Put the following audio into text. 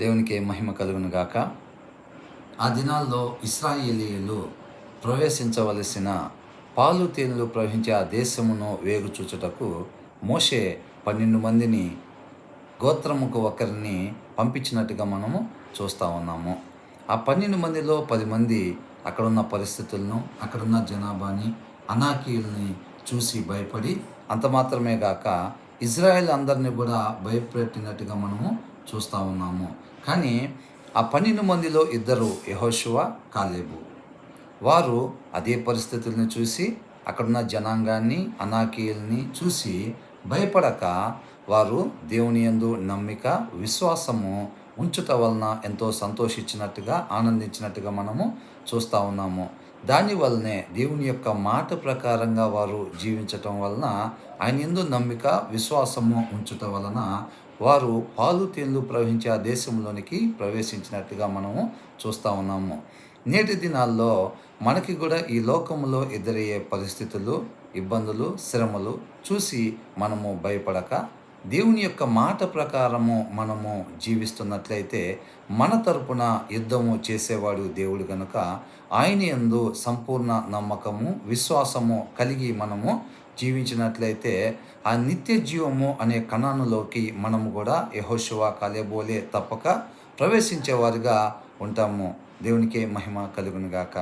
దేవునికి మహిమ కలుగును గాక. ఆ దినాల్లో ఇశ్రాయేలీయులు ప్రవేశించవలసిన పాలు తేనెలు ప్రవహించే ఆ దేశమును వేగుచూచుటకు మోషే 12 మందిని గోత్రముకు ఒకరిని పంపించినట్టుగా మనము చూస్తూ ఉన్నాము. ఆ 12 మందిలో 10 మంది అక్కడున్న పరిస్థితులను, అక్కడున్న జనాభాని, అనాకీయుల్ని చూసి భయపడి, అంత మాత్రమే గాక ఇజ్రాయెల్ అందరినీ కూడా భయపెట్టినట్టుగా మనము చూస్తూ ఉన్నాము. కానీ ఆ 12 మందిలో ఇద్దరు యెహోషువ, కాలేబు. వారు అదే పరిస్థితుల్ని చూసి, అక్కడున్న జనాంగాన్ని, అనాకీయుల్ని చూసి భయపడక వారు దేవుని యందు నమ్మిక, విశ్వాసము ఉంచుట వలన ఎంతో సంతోషించినట్టుగా, ఆనందించినట్టుగా మనము చూస్తూ ఉన్నాము. దానివల్లనే దేవుని యొక్క మాట ప్రకారంగా వారు జీవించటం వలన, ఆయన యందు నమ్మిక, విశ్వాసము ఉంచుట వలన వారు పాలు తేనెలు ప్రవహించే ఆ దేశంలోనికి ప్రవేశించినట్టుగా మనము చూస్తూ ఉన్నాము. నేటి దినాల్లో మనకి కూడా ఈ లోకంలో ఎదురయ్యే పరిస్థితులు, ఇబ్బందులు, శ్రమలు చూసి మనము భయపడక, దేవుని యొక్క మాట ప్రకారము మనము జీవిస్తున్నట్లయితే, మన తరపున యుద్ధము చేసేవాడు దేవుడు గనుక, ఆయన యందు సంపూర్ణ నమ్మకము, విశ్వాసము కలిగి మనము జీవించినట్లయితే, ఆ నిత్య జీవము అనే కణానులోకి మనము కూడా యెహోషువ, కాలేబోలే తప్పక ప్రవేశించేవారుగా ఉంటాము. దేవునికే మహిమ కలుగును గాక.